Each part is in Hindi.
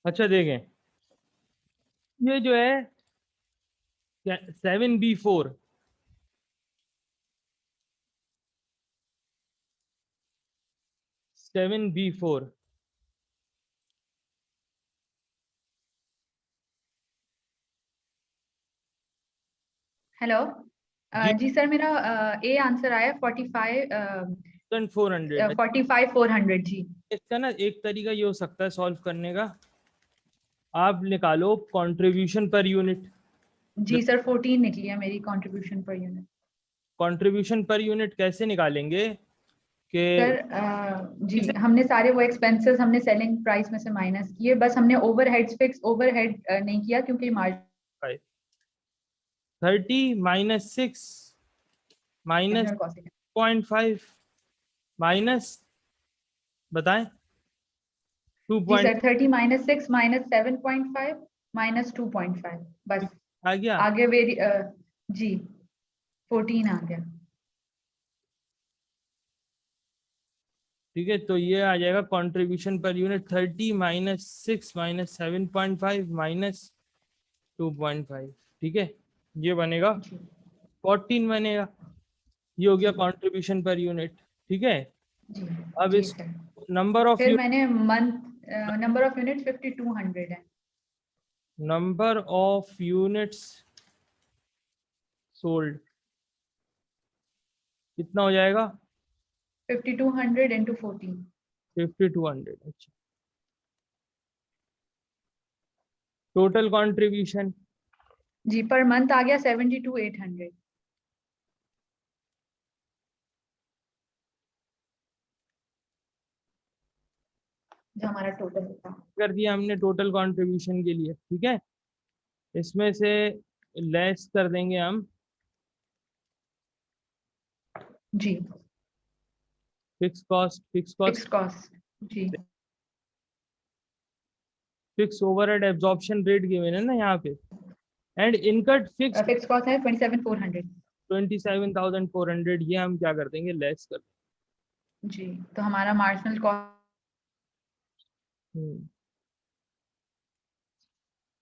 अच्छा देखें, ये जो है 7B4, seven B four hello. जी, जी सर, मेरा ए आंसर आया 400। 45,400 जी। इसका ना एक तरीका ये हो सकता है सॉल्व करने का, आप निकालो कंट्रीब्यूशन पर यूनिट। जी सर, 14 निकली है मेरी contribution per unit. Contribution per unit कैसे निकालेंगे कि सर जी, हमने सारे वो एक्सपेंसेस हमने सेलिंग प्राइस में से माइनस किए, बस हमने ओवरहेड्स फिक्स ओवरहेड नहीं किया क्योंकि मार्जिनल 30 - 6 कॉस्ट है। -0.5 माइनस, बताएं, जी 2 सर, 30 - 6 -7.5 -2.5 बस। आ गया। आगे जी 14 आ गया। ठीक है, तो ये आ जाएगा कंट्रीब्यूशन पर यूनिट 30 - 6 -7.5 -2.5। ठीक है, ये बनेगा जी 14 बनेगा। ये हो गया जी कंट्रीब्यूशन पर यूनिट। ठीक है, जी अब जी इस सर। नंबर ऑफ फिर मैंने नंबर ऑफ यूनिट 5200 है। नंबर ऑफ यूनिट्स सोल्ड कितना हो जाएगा? 5200 इंटू 14। 5200। अच्छा, टोटल कंट्रीब्यूशन जी पर मंथ आ गया 72,800 जो हमारा टोटल होता। कर दिया हमने टोटल कंट्रीब्यूशन के लिए। ठीक है, इसमें से लेस कर देंगे हम जी fix cost. Fix cost, fixed cost. जी fix overhead absorption rate given है ना यहाँ पे, एंड इनकट फिक्स फिक्स्ड कॉस्ट है 27,400। 27,400। ये हम क्या कर देंगे, लेस कर जी तो हमारा मार्जिनल देंगे।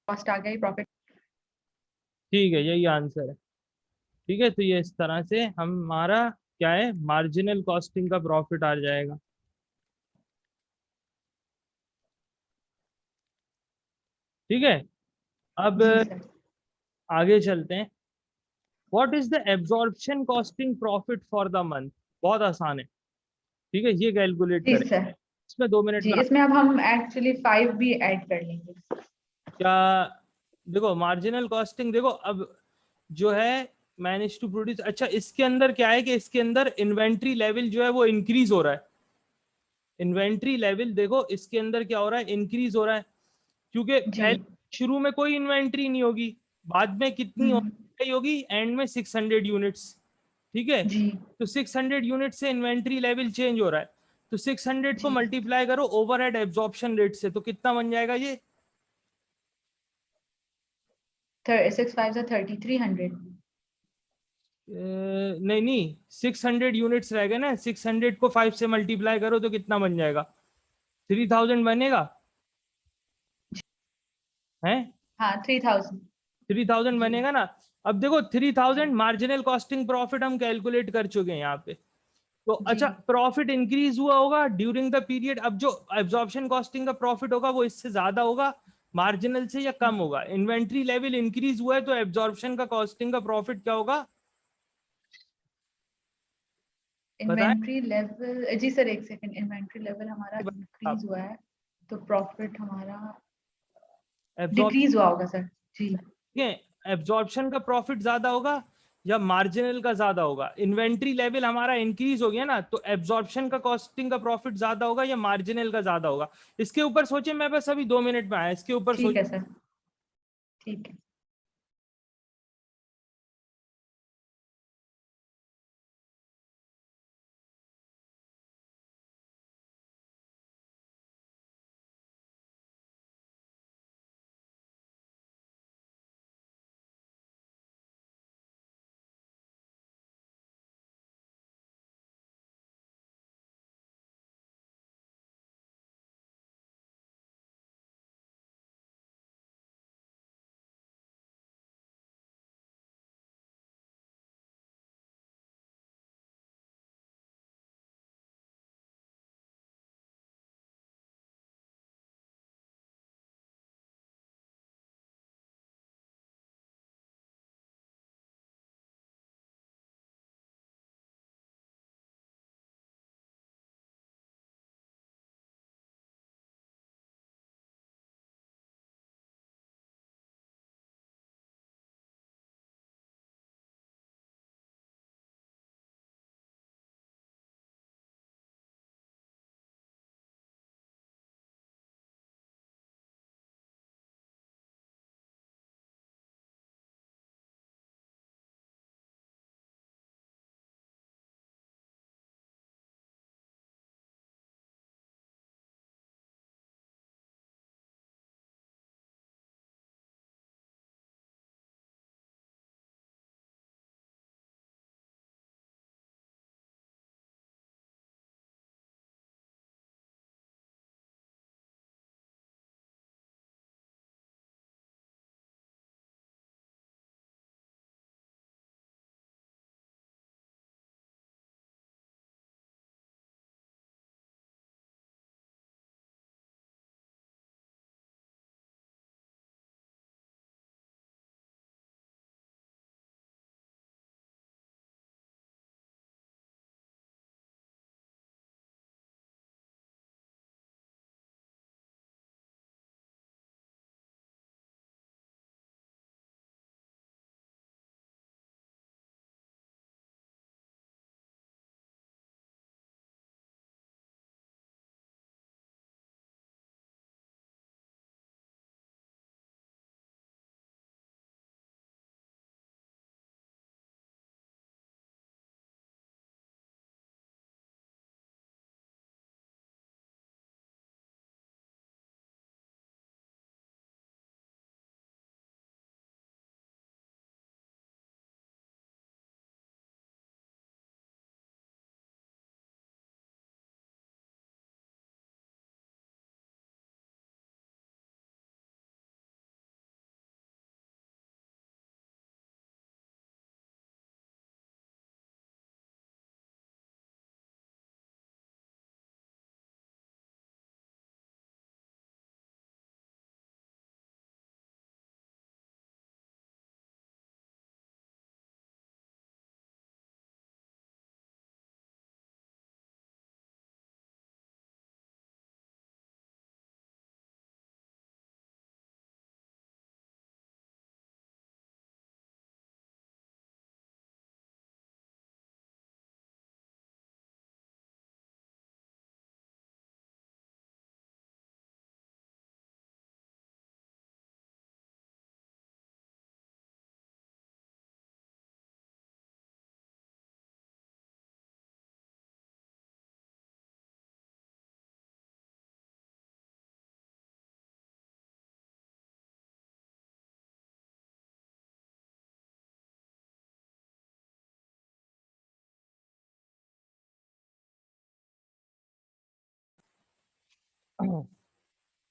कॉस्ट आ गई प्रॉफिट। ठीक है, यही आंसर है। ठीक है, तो ये इस तरह से हमारा क्या है, मार्जिनल कॉस्टिंग का प्रॉफिट आ जाएगा। ठीक है, अब जी सर। आगे चलते हैं। What is the absorption costing profit for the month? बहुत आसान है। ठीक है, ये कैलकुलेट जी करें, सर। इसमें 2 मिनट जी में इसमें अब हम एक्चुअली 5 भी ऐड कर लेंगे। क्या, देखो मार्जिनल कॉस्टिंग, देखो अब जो है मैनेज टू प्रोड्यूस। अच्छा, इसके अंदर क्या है कि इसके अंदर इन्वेंट्री लेवल जो है वो इंक्रीज हो रहा है। इन्वेंट्री लेवल देखो इसके अंदर क्या हो रहा है, इंक्रीज हो रहा है, क्योंकि जी पहले शुरू में कोई इन्वेंट्री नहीं होगी, बाद में कितनी हम्म होगी, एंड में 600 यूनिट्स। ठीक है, जी तो 600 यूनिट से इन्वेंट्री लेवल चेंज हो रहा है, तो 600 को जी मल्टीप्लाई करो ओवरहेड एब्जॉर्प्शन रेट से, तो कितना बन जाएगा ये? 6 5 3300। नहीं नहीं, 600 यूनिट्स रह गए ना, 600 को 5 से मल्टीप्लाई करो तो कितना बन जाएगा? 3000 बनेगा है? हाँ 3000। 3000 जी बनेगा ना। अब देखो 3000 जी मार्जिनल कॉस्टिंग प्रॉफिट हम कैलकुलेट कर चुके हैं यहाँ पे। तो जी अच्छा, प्रॉफिट इंक्रीज हुआ होगा ड्यूरिंग द पीरियड। अब जो एब्जॉर्प्शन कॉस्टिंग का प्रॉफिट होगा वो इससे ज्यादा होगा मार्जिनल से, या कम होगा? इन्वेंट्री लेवल इंक्रीज हुआ है तो एब्जॉर्प्शन का कॉस्टिंग का प्रॉफिट क्या होगा, बताएं। Inventory level. जी सर एक सेकंड, इन्वेंट्री लेवल हमारा आप इंक्रीज हुआ है तो प्रॉफिट हमारा एब्जॉर्ब डिक्रीज हुआ होगा सर। जी एब्जॉर्प्शन का प्रॉफिट ज्यादा होगा या मार्जिनल का ज्यादा होगा? इन्वेंट्री लेवल हमारा इंक्रीज हो गया ना, तो एब्जॉर्प्शन का कॉस्टिंग का प्रॉफिट ज्यादा होगा या मार्जिनल का ज्यादा होगा? इसके ऊपर सोचे, मैं बस अभी 2 मिनट में आया, इसके ऊपर ठीक है सोचे। सर। ठीक है।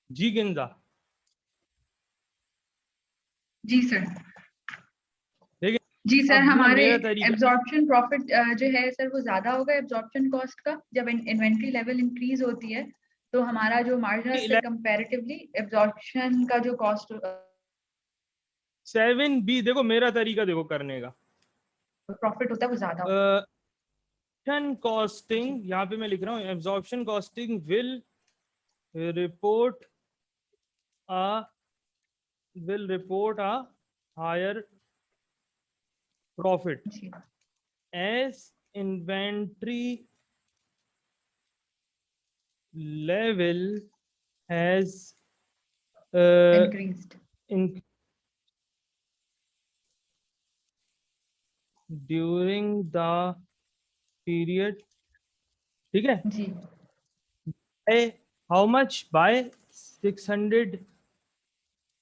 जी गिंदा। जी सर। ठीक है। जी सर, अब ना हमारे मेरा तरीका, एब्जॉर्प्शन प्रॉफिट जो है सर वो ज्यादा होगा एब्जॉर्प्शन कॉस्ट का, जब इन्वेंट्री लेवल इंक्रीज होती है तो हमारा जो मार्जिनल से कंपैरेटिवली एब्जॉर्प्शन का जो कॉस्ट 7B देखो मेरा तरीका देखो करने का। प्रॉफिट होता है वो ज्यादा होता कॉस्टिंग यहाँ पे मैं लिख रहा हूँ, absorption costing will report a higher profit है। जी as inventory level has increased. in during the period, ठीक है। जी by how much? By 600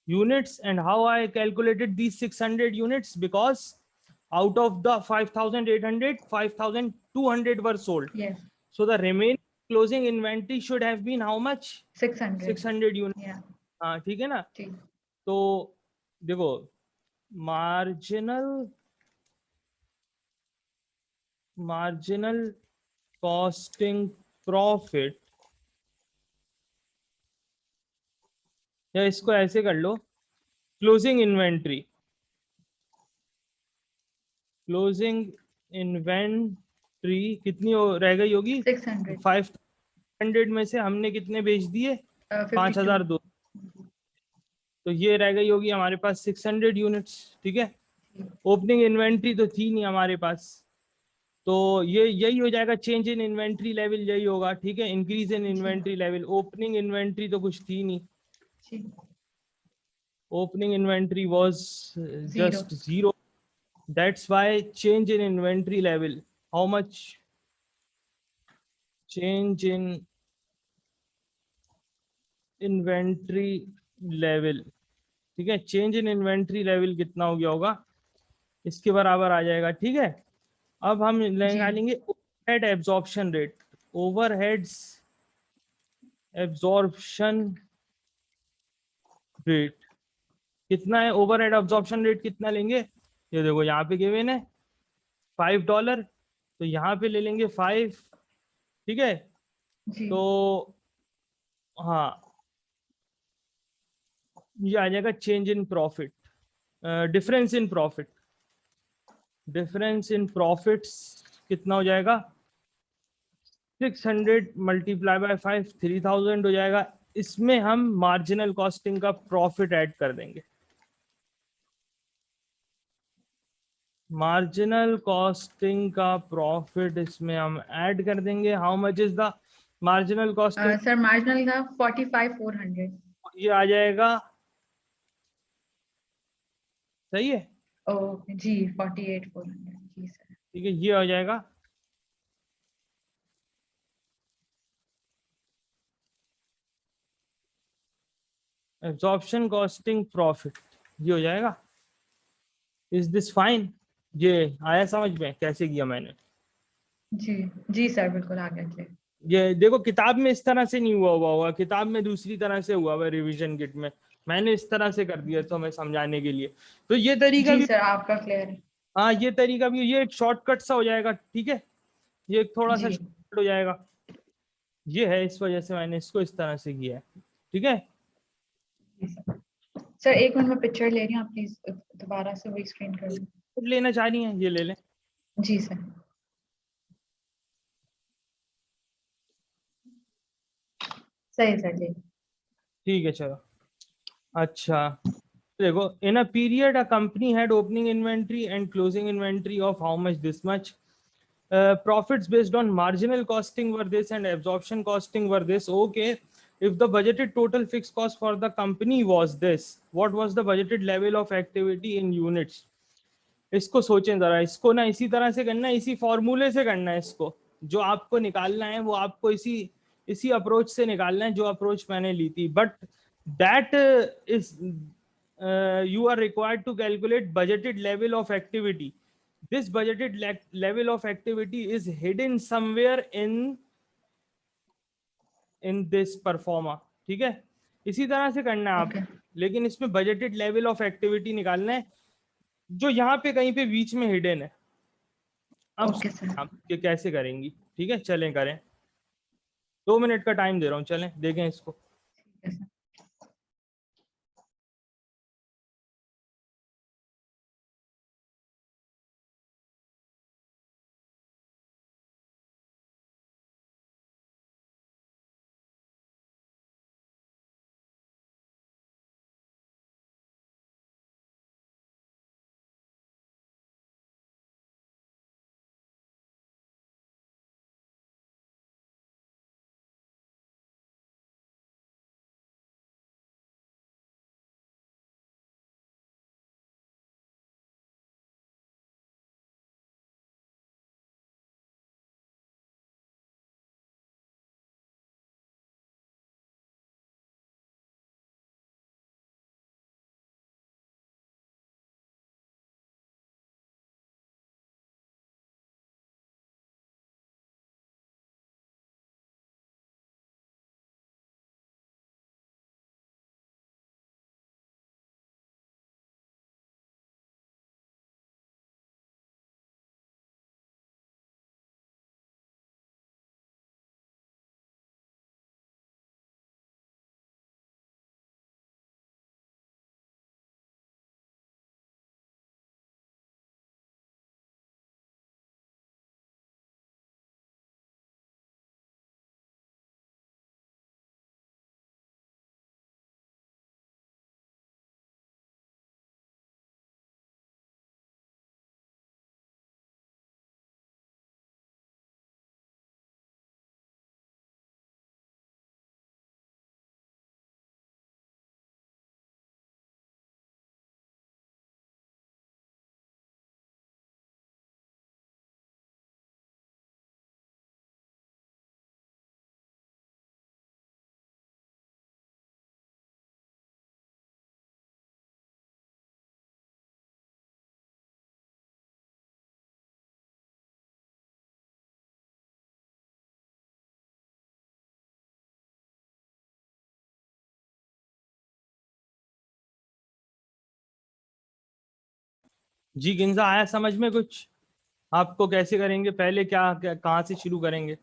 units. And how I calculated these 600 units? Because out of the 5,800, 5,200 were sold. Yes So the remaining closing inventory should have been how much? 600। 600 units. या हाँ ठीक है ना। जी तो देखो मार्जिनल कॉस्टिंग प्रॉफिट, या इसको ऐसे कर लो, क्लोजिंग इन्वेंट्री कितनी रह गई होगी? 600 500 में से हमने कितने बेच दिए? 52। 5,002। तो ये रह गई होगी हमारे पास 600 यूनिट्स, ठीक है। ओपनिंग इन्वेंट्री तो थी नहीं हमारे पास, तो ये यही हो जाएगा, चेंज इन इन्वेंट्री लेवल यही होगा, ठीक है। Increase in inventory level, opening inventory तो कुछ थी नहीं, जी opening inventory was zero. Just 0, that's why change in inventory level, how much change in inventory level, ठीक है। चेंज इन इन्वेंट्री लेवल कितना हो गया होगा? इसके बराबर आ जाएगा, ठीक है। अब हम जी निकालेंगे overhead absorption rate. Overheads absorption rate कितना है? ओवरहेड एब्जॉर्प्शन रेट कितना लेंगे? ये देखो यहाँ पे गिवन है $5, तो यहाँ पे ले लेंगे 5, ठीक है। जी तो हाँ, ये आ जाएगा change in profit, difference in profit. Difference in profits कितना हो जाएगा? 600 मल्टीप्लाई बाय 5, 3000 हो जाएगा। इसमें हम मार्जिनल कॉस्टिंग का प्रॉफिट ऐड कर देंगे। मार्जिनल कॉस्टिंग का प्रॉफिट इसमें हम ऐड कर देंगे। How much is the marginal costing? Sir marginal का 45,400। ये आ जाएगा, सही है, ओके जी 48,400। जी सर। ठीक है, ये आ जाएगा। एब्जॉर्प्शन कॉस्टिंग प्रॉफिट ये हो जाएगा। Is this fine? ये आया समझ में कैसे किया मैंने? जी जी सर बिल्कुल आ गया क्लियर। ये देखो किताब में इस तरह से नहीं हुआ होगा, किताब में दूसरी तरह से हुआ हुआ, रिवीजन किट में मैंने इस तरह से कर दिया तो मैं समझाने के लिए। तो ये तरीका जी भी, सर आपका क्लियर है। हाँ ये तरीका भी, ये एक शॉर्टकट सा हो जाएगा, ठीक है। ये एक थोड़ा सा जी शॉर्टकट हो जाएगा, ये है, इस वजह से मैंने इसको इस तरह से किया है, ठीक है। सर एक मिनट में पिक्चर ले रही हूँ, आप प्लीज दोबारा से वही स्क्रीन कर लो। लेना चाह रही हैं ये ले लें। जी सर। सही सर जी। ठीक है चलो। अच्छा देखो, in a period a company had opening inventory and closing inventory of how much? This much. Profits based on marginal costing were this and absorption costing were this. Okay, if the budgeted total fixed cost for the company was this, what was the budgeted level of activity in units? इसको सोचें जरा, इसको ना इसी तरह से करना है, इसी फॉर्मूले से करना है। इसको जो आपको निकालना है वो आपको इसी इसी अप्रोच से निकालना है जो अप्रोच मैंने ली थी। But that is you are required to calculate budgeted level of activity. This budgeted level of activity is hidden somewhere in this performer. ठीक है, इसी तरह से करना है आप। Okay. लेकिन इसमें बजटेड लेवल ऑफ एक्टिविटी निकालना है जो यहाँ पे कहीं पे बीच में हिडन है। अब Okay, sir. आप ये कैसे करेंगी? ठीक है, चलें करें, 2 मिनट का टाइम दे रहा हूँ, चलें देखें इसको। Yes, sir. जी गिंजा, आया समझ में कुछ? आपको कैसे करेंगे, पहले कहाँ से शुरू करेंगे?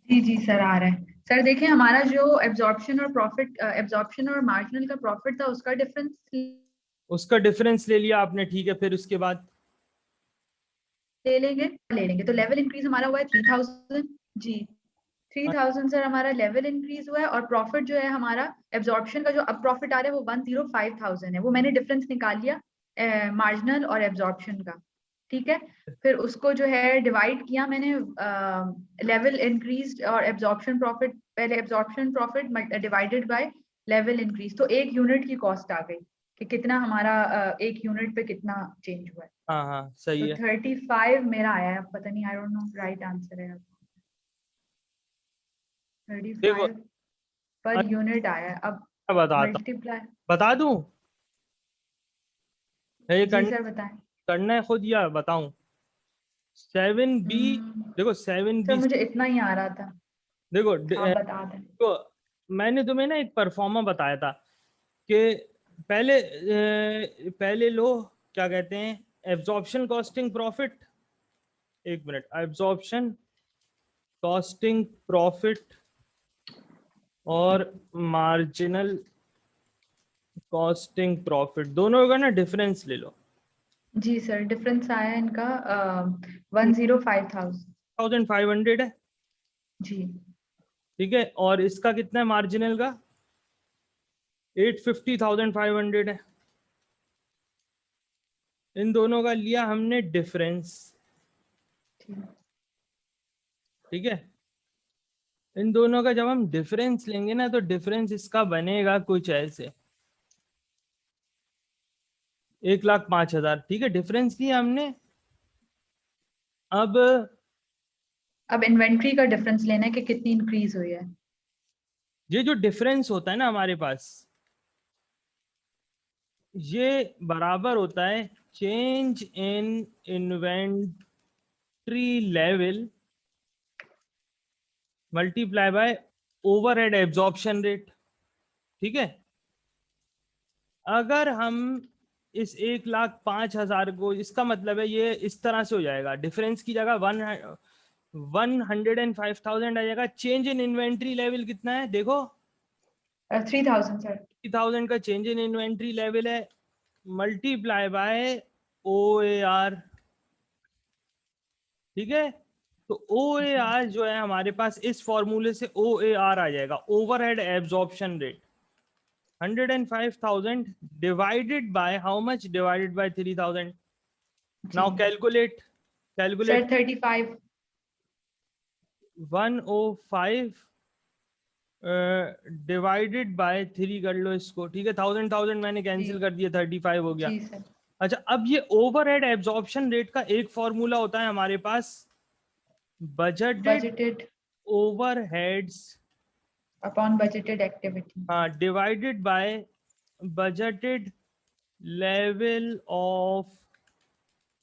जी जी सर, आ रहा है सर। देखिए हमारा जो एब्जॉर्प्शन और मार्जिनल का प्रॉफिट था उसका डिफरेंस उसका डिफरेंस ले लिया आपने, ठीक है, फिर उसके बाद ले लेंगे तो लेवल इंक्रीज हमारा हुआ है 3000। जी 3000 सर हमारा लेवल इंक्रीज हुआ है, और प्रॉफिट जो है हमारा एब्जॉर्प्शन का जो अब प्रॉफिट आ रहा है वो 105,000 है। वो मैंने डिफरेंस निकाल लिया मार्जिनल और एब्जॉर्प्शन का। ठीक है, फिर उसको जो है डिवाइड किया मैंने लेवल इंक्रीज और एब्जॉर्प्शन प्रॉफिट, पहले absorption profit divided by level increase, तो एक यूनिट की कॉस्ट आ गई कि कितना हमारा एक यूनिट पे कितना चेंज हुआ है। हाँ हाँ सही तो है। 35 मेरा आया है, पता नहीं, I don't know right answer है। देखो 35 पर यूनिट आया है। अब मैं बताता हूँ, मल्टीप्लाई। बता दूं? ये जी सर बताएं। करना है खुद या बताऊं? 7B, हम्म, देखो 7B, सर मुझे इतना ही आ रहा था, देखो आप बता दें। तो मैंने तुम्हें ना एक परफॉर्मा बताया था कि पहले लो, क्या कहते हैं, एब्जॉर्प्शन कॉस्टिंग प्रॉफिट, एक मिनट, एब्जॉर्प्शन कॉस्टिंग प्रॉफिट और मार्जिनल कॉस्टिंग प्रॉफिट, दोनों का ना डिफरेंस ले लो। जी सर, डिफरेंस आया है इनका 105,000। 1500 है, जी ठीक है, और इसका कितना है मार्जिनल का? 850,500 है। इन दोनों का लिया हमने डिफरेंस, ठीक। ठीक है। इन दोनों का जब हम डिफरेंस लेंगे ना, तो डिफरेंस इसका बनेगा कुछ ऐसे, 1,05,000, ठीक है, डिफरेंस लिया हमने। अब अब इन्वेंट्री का डिफरेंस लेना है कि कितनी इंक्रीज हुई है। ये जो डिफरेंस होता है ना हमारे पास, ये बराबर होता है change in inventory level multiply by overhead absorption rate. ठीक है। अगर हम इस 1,05,000 को, इसका मतलब है ये इस तरह से हो जाएगा, डिफरेंस की जगह 105,000 आ जाएगा। चेंज इन इन्वेंट्री लेवल कितना है देखो, 3000 सर। 30,000 का चेंज इन इन्वेंट्री लेवल है, multiply by O A R. ठीक है, तो ओ ए आर जो है हमारे पास, इस फॉर्मूले से ओ ए आर आ जाएगा, overhead absorption rate. 105,000 divided by how much? Divided by 3,000. Now calculate. Sir 35 105 divided by 3 कर लो इसको। ठीक है, 1000 मैंने कैंसिल कर दिया, 35 हो गया। जी सर। अच्छा, अब ये ओवरहेड एब्जॉर्प्शन रेट का एक फॉर्मूला होता है हमारे पास, budgeted overheads upon budgeted activity. हाँ, divided by budgeted level of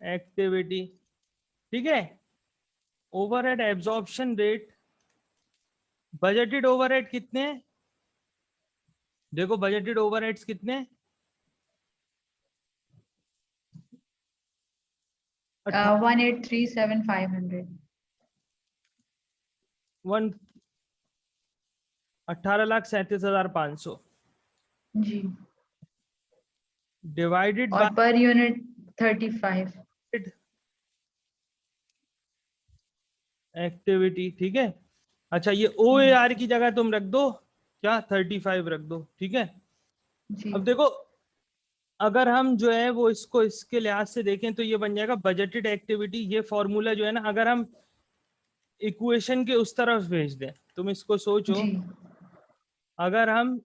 activity. ठीक है, overhead absorption rate, budgeted overhead कितने हैं? देखो बजटेड ओवरहेड्स कितने हैं? 1,837,500। 18,37,500 जी। डिवाइडेड और पर यूनिट 35। Bye activity. ठीक है, अच्छा ये ओ ए आर की जगह तुम रख दो क्या, 35 रख दो। ठीक है, जी अब देखो अगर हम जो है वो इसको इसके लिहाज से देखें तो ये बन जाएगा बजटेड एक्टिविटी। ये फॉर्मूला जो है ना, अगर हम इक्वेशन के उस तरफ भेज दें, तुम इसको सोचो, जी अगर हम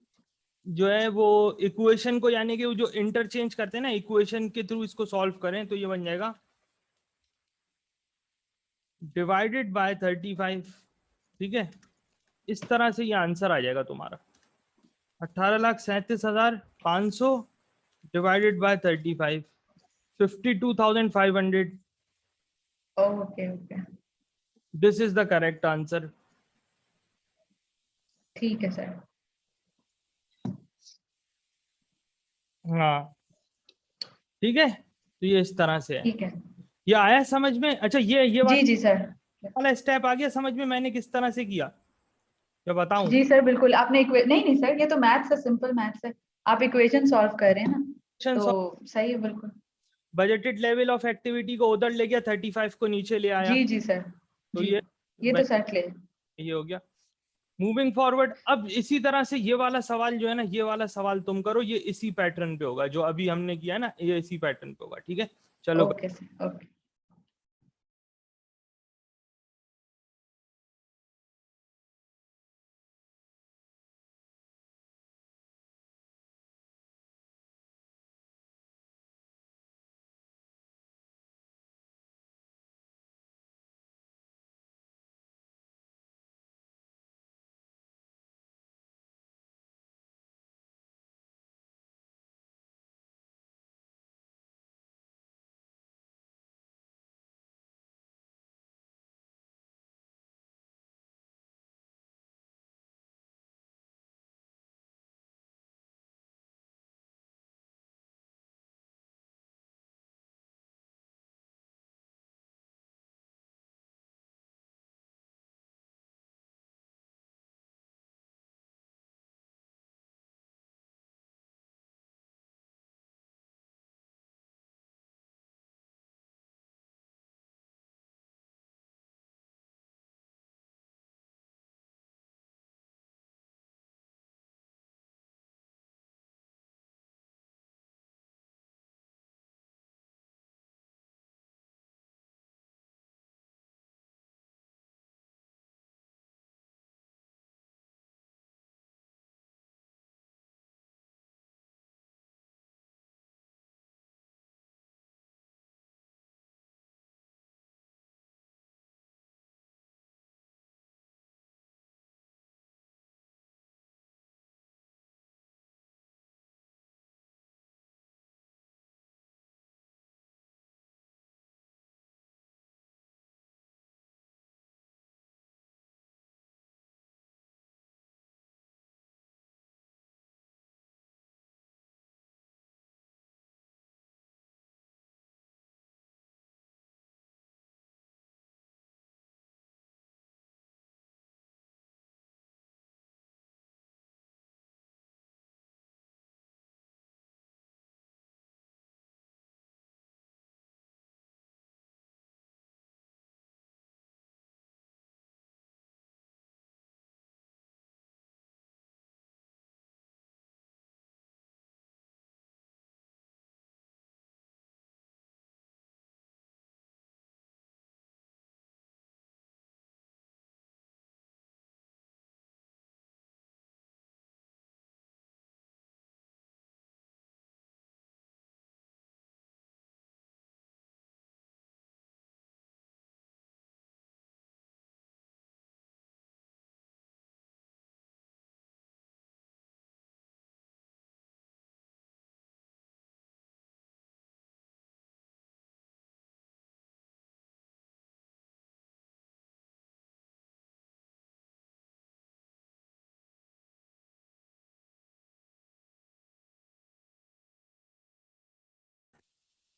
जो है वो इक्वेशन को, यानी कि वो जो इंटरचेंज करते हैं ना, इक्वेशन के थ्रू इसको सॉल्व करें तो ये बन जाएगा डिवाइडेड बाय 35। ठीक है, इस तरह से ये आंसर आ जाएगा तुम्हारा, 18,37,500 divided by 35, 52,500। Okay okay. This is the correct answer. ठीक है सर। हाँ ठीक है, तो ये इस तरह से है। ठीक है। ये आया समझ में? अच्छा, ये जी जी सर। वाला स्टेप आ गया समझ में, मैंने किस तरह से किया, क्या बताऊं? जी सर बिल्कुल। आपने नहीं नहीं सर, ये तो मैथ्स है, सिंपल मैथ्स है। आप इक्वेशन सॉल्व कर रहे हैं ना, तो सही है बिल्कुल। बजटेड लेवल ऑफ एक्टिविटी को उधर ले गया, 35 को नीचे ले आया, जी जी सर। तो जी, ये तो सर क्लियर। ये हो गया। मूविंग फॉरवर्ड, अब इसी तरह से ये वाला सवाल जो है ना, ये वाला सवाल तुम करो, ये इसी पैटर्न पे होगा जो अभी हमने किया ना, ये इसी पैटर्न पे होगा। ठीक है, चलो। Okay sir okay.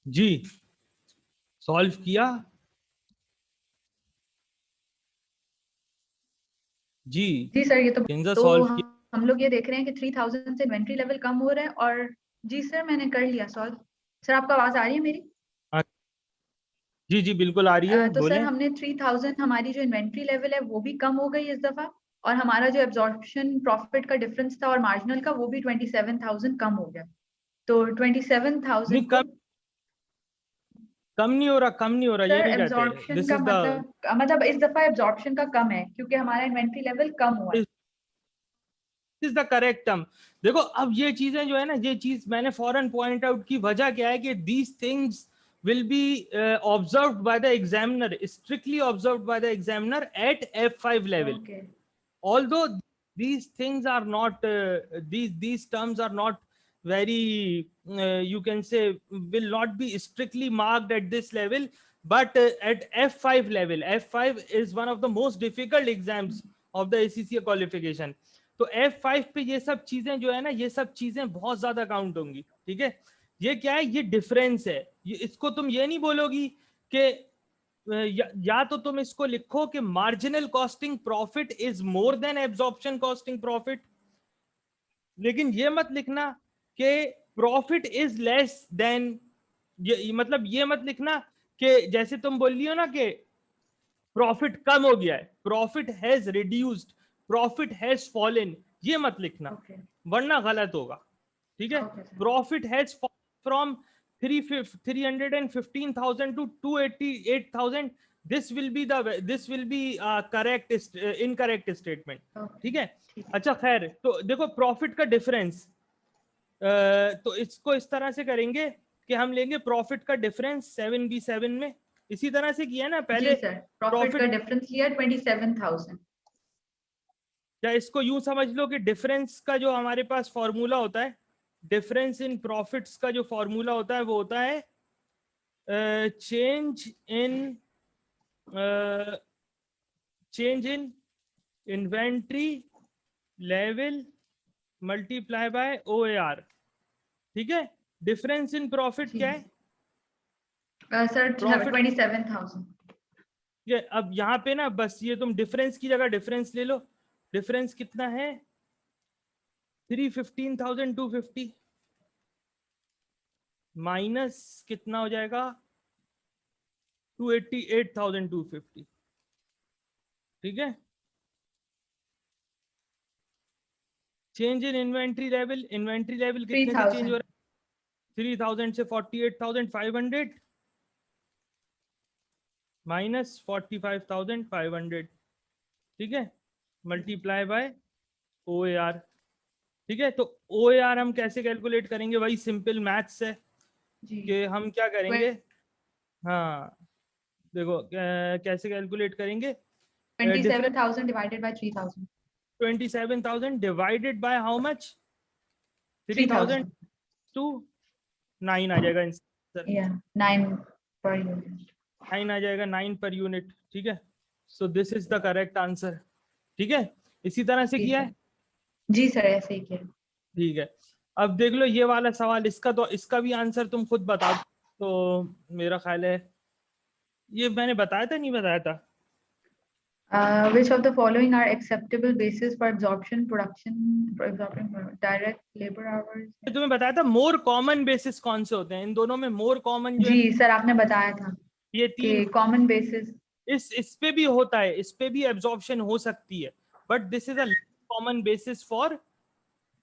जी सॉल्व किया जी। जी सर, ये तो किंजा तो सॉल्व किया। हम लोग ये देख रहे हैं कि 3000 से इन्वेंट्री लेवल कम हो रहा है। और जी सर, मैंने कर लिया सॉल्व। सर आपको आवाज आ रही है मेरी? हाँ, जी जी बिल्कुल आ रही है, तो सर बोलें। हमने 3000, हमारी जो इन्वेंट्री लेवल है वो भी कम हो गई इस दफा। और हमारा जो एब्जॉर्प्शन प्रॉफिट का डिफरेंस था और मार्जिनल का, वो भी 27,000 कम हो गया। तो नहीं 27,000 को। कम, कम नहीं हो रहा, कम नहीं हो रहा, ये सर नहीं कहते। एब्जॉर्प्शन दिस का इज द, मतलब इस दफा एब्जॉर्प्शन का कम है क्योंकि हमारा इन्वेंट्री लेवल कम हुआ है। Is the correct term. देखो अब ये चीजें जो है ना, ये चीज मैंने फॉरन पॉइंट आउट की, वजह क्या है कि these things will be observed by the examiner, strictly observed by the examiner at F5 level. Okay. Although these things are not these terms are not very you can say will not be strictly marked at this level, but at F5 level, F5 is one of the most difficult exams of the ACCA qualification. तो F5 पे ये सब चीजें जो है ना, ये सब चीजें बहुत ज्यादा काउंट होंगी। ठीक है, ये क्या है, ये डिफरेंस है। ये इसको तुम ये नहीं बोलोगी कि या तो तुम इसको लिखो कि marginal costing profit is more than absorption costing profit, लेकिन ये मत लिखना कि प्रॉफिट इज लेस देन, ये मतलब ये मत लिखना कि जैसे तुम बोल रही हो ना कि प्रॉफिट कम हो गया है, profit has reduced, profit has fallen, ये मत लिखना, ओके। वरना गलत होगा। ठीक है, okay sir. Profit has from 315,000 to 288,000, this will be correct, incorrect statement. Okay. ठीक है, ठीक है। अच्छा खैर, तो देखो प्रॉफिट का डिफरेंस, तो इसको इस तरह से करेंगे कि हम लेंगे प्रॉफिट का डिफरेंस 7B7 में, इसी तरह से किया ना जी पहले। सर, प्रॉफिट का प्रॉफिट, डिफरेंस लिया 27,000। या इसको यूं समझ लो कि डिफरेंस का जो हमारे पास फॉर्मूला होता है, डिफरेंस इन प्रॉफिट्स का जो फॉर्मूला होता है वो होता है change in change in inventory level multiply by OAR। ठीक है, डिफरेंस इन प्रॉफिट जी क्या है? Sir, profit, 27,000। ये अब यहाँ पे ना बस ये तुम डिफरेंस की जगह डिफरेंस ले लो। डिफरेंस कितना है? 315,250 माइनस कितना हो जाएगा? 288,250। ठीक है, change in inventory level, inventory level कितने से चेंज हो 3,000। रहा है? 3,000 से 48,500 माइनस 45,500। ठीक है, मल्टीप्लाई बाय OAR। ठीक है, तो OAR हम कैसे कैलकुलेट करेंगे? वही सिंपल मैथ्स है जी। कि हम क्या करेंगे। हाँ देखो कैसे कैलकुलेट करेंगे। Difference 27,000 divided by 3,000। 27,000 divided by how much? 3,000 3,000। To 9 आ जाएगा आंसर। या 9 पर यूनिट। 9 आ जाएगा, 9 पर यूनिट। ठीक है, so this is the correct answer. ठीक है, इसी तरह से जी किया सर। है। जी सर, ऐसे ही किया। ठीक है, अब देख लो ये वाला सवाल, इसका तो इसका भी आंसर तुम खुद बता दो। तो मेरा ख्याल है ये मैंने बताया था, नहीं बताया था? Which of the following are acceptable basis for absorption direct labor hours? तुम्हें बताया था मोर कॉमन बेसिस कौन से होते हैं, इन दोनों में मोर कॉमन जो है जी सर, आपने बताया था ये तीन। कि कॉमन बेसिस। इस पे भी होता है, इस पे भी एब्जॉर्प्शन हो सकती है, but this is a common basis for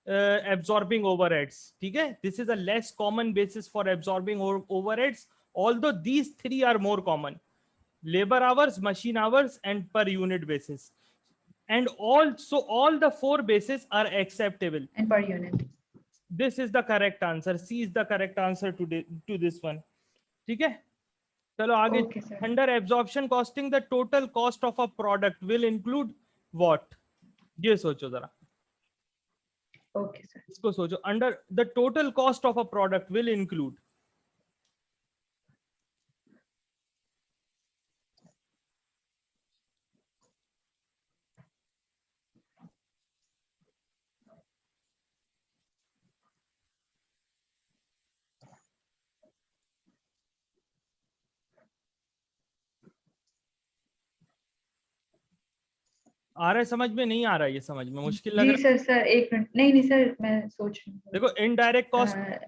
absorbing overheads। ठीक है, this is a less common basis for absorbing overheads, although these three are more common: labor hours, machine hours, and per unit basis. And also all the four bases are acceptable. And per unit. This is the correct answer, C is the correct answer to this one। ठीक है, चलो आगे। Okay sir. Under absorption costing the total cost of a product will include what? ये सोचो जरा, ओके सर। इसको सोचो। Under the total cost of a product will include, आ रहा है समझ में? नहीं आ रहा है ये समझ में? मुश्किल लग जी रहा सर, सर एक मिनट, नहीं नहीं सर, मैं सोच रही है? हूँ। देखो इनडायरेक्ट कॉस्ट अ,